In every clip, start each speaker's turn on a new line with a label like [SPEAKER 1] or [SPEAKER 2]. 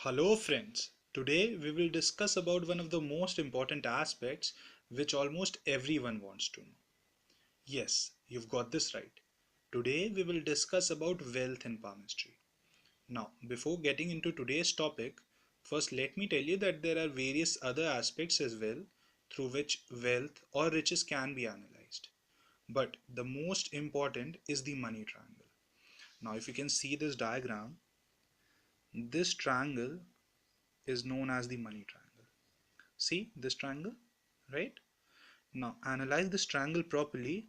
[SPEAKER 1] Hello friends. Today we will discuss about one of the most important aspects which almost everyone wants to know. Yes, you've got this right. Today we will discuss about wealth in palmistry. Now, before getting into today's topic, first let me tell you that there are various other aspects as well through which wealth or riches can be analyzed. But the most important is the money triangle. Now, if you can see this diagram, this triangle is known as the money triangle. See this triangle, right? Now analyze this triangle properly.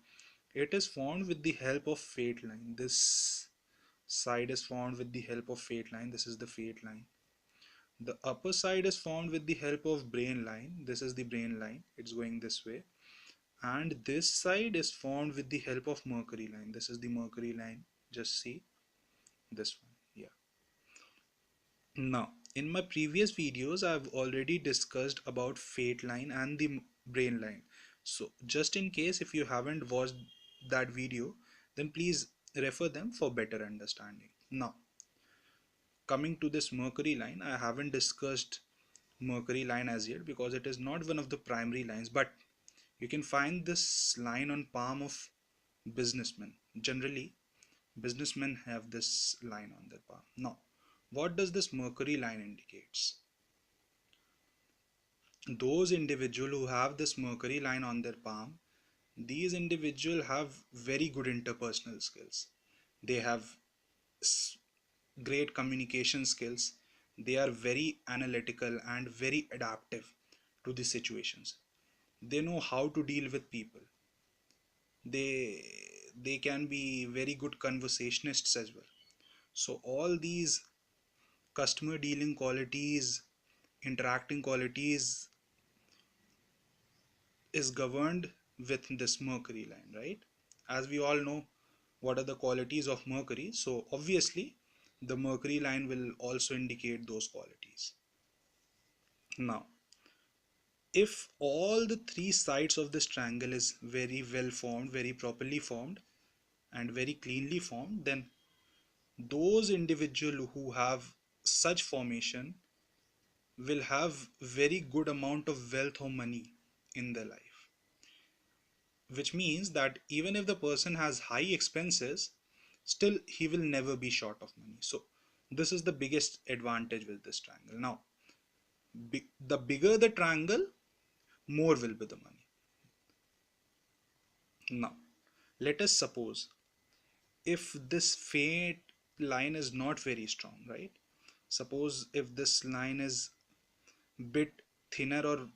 [SPEAKER 1] It is formed with the help of fate line. This side is formed with the help of fate line. This is the fate line. The upper side is formed with the help of brain line. This is the brain line. It's going this way. And this side is formed with the help of mercury line. This is the mercury line. Just see this one. Yeah. Now, in my previous videos, I've already discussed about fate line and the brain line. So, just in case if you haven't watched that video, then please refer them for better understanding. Now, coming to this mercury line, I haven't discussed mercury line as yet because it is not one of the primary lines, but you can find this line on palm of businessmen. Generally, businessmen have this line on their palm. Now, what does this mercury line indicates? Those individuals who have this mercury line on their palm, these individuals have very good interpersonal skills. They have great communication skills. They are very analytical and very adaptive to the situations. They know how to deal with people. They can be very good conversationists as well. So all these customer dealing qualities, interacting qualities is governed with this mercury line, right? As we all know what are the qualities of mercury, so obviously the mercury line will also indicate those qualities. Now, if all the three sides of this triangle is very well formed, very properly formed and very cleanly formed, then those individuals who have such formation will have very good amount of wealth or money in their life, which means that even if the person has high expenses, still he will never be short of money. So this is the biggest advantage with this triangle. Now, the bigger the triangle, more will be the money. Now, let us suppose if this fate line is not very strong, right? Suppose if this line is bit thinner or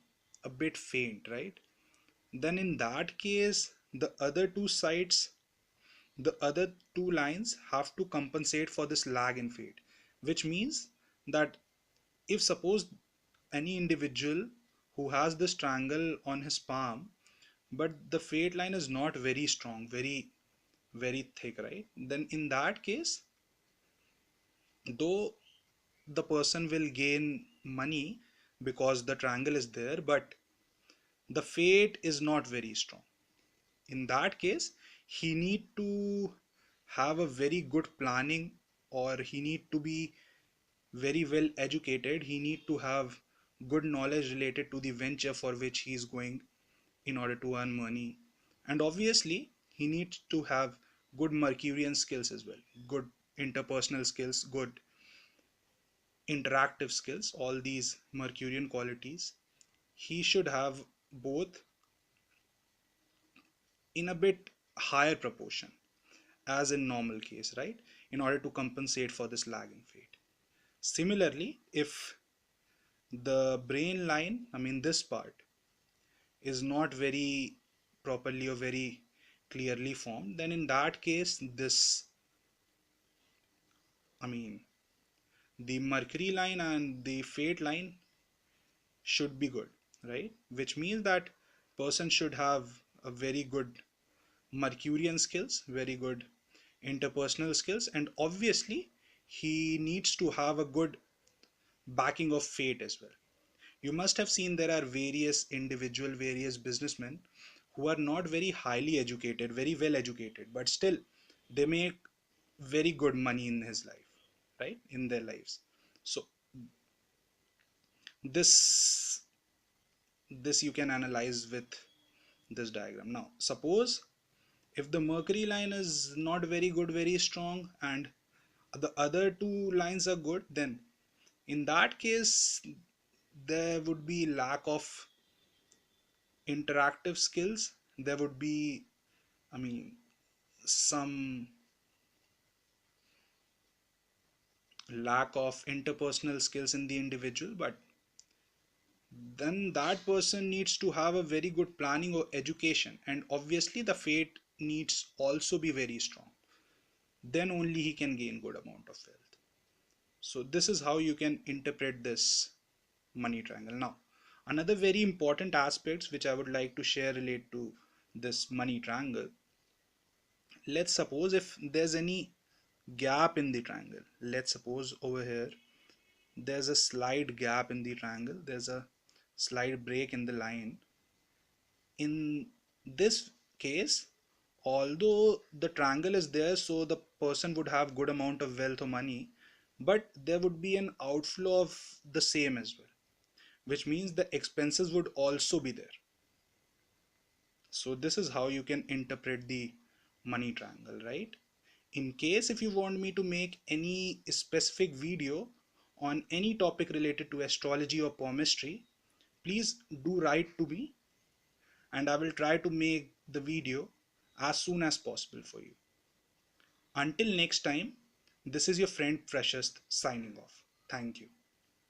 [SPEAKER 1] a bit faint, right? Then in that case, the other two lines have to compensate for this lag in fate, which means that if suppose any individual who has this triangle on his palm, but the fate line is not very strong, very thick, right? Then in that case, though the person will gain money because the triangle is there, but the fate is not very strong. In that case, he need to have a very good planning, or he need to be very well educated. He need to have good knowledge related to the venture for which he is going in order to earn money. And obviously he needs to have good mercurian skills as well, good interpersonal skills, good interactive skills, all these mercurian qualities he should have both in a bit higher proportion as in normal case, right? In order to compensate for this lagging fate. Similarly, if the brain line, I mean this part, is not very properly or very clearly formed, then in that case this, I mean the mercury line and the fate line should be good, right? Which means that person should have a very good mercurian skills, very good interpersonal skills, and obviously he needs to have a good backing of fate as well. You must have seen there are various businessmen who are not very highly educated, very well educated, but still they make very good money in his life, right? In their lives. So This you can analyze with this diagram. Now suppose if the mercury line is not very good, very strong, and the other two lines are good, then in that case there would be lack of interactive skills. There would be, I mean, some lack of interpersonal skills in the individual, but then that person needs to have a very good planning or education, and obviously the fate needs also be very strong. Then only he can gain good amount of wealth. So this is how you can interpret this money triangle. Now another very important aspects which I would like to share relate to this money triangle. Let's suppose if there's any gap in the triangle. Let's suppose over here there's a slight gap in the triangle, there's a slight break in the line. In this case, although the triangle is there, so the person would have good amount of wealth or money, but there would be an outflow of the same as well, which means the expenses would also be there. So this is how you can interpret the money triangle, right? In case if you want me to make any specific video on any topic related to astrology or palmistry, please do write to me and I will try to make the video as soon as possible for you. Until next time, this is your friend Precious signing off. Thank you.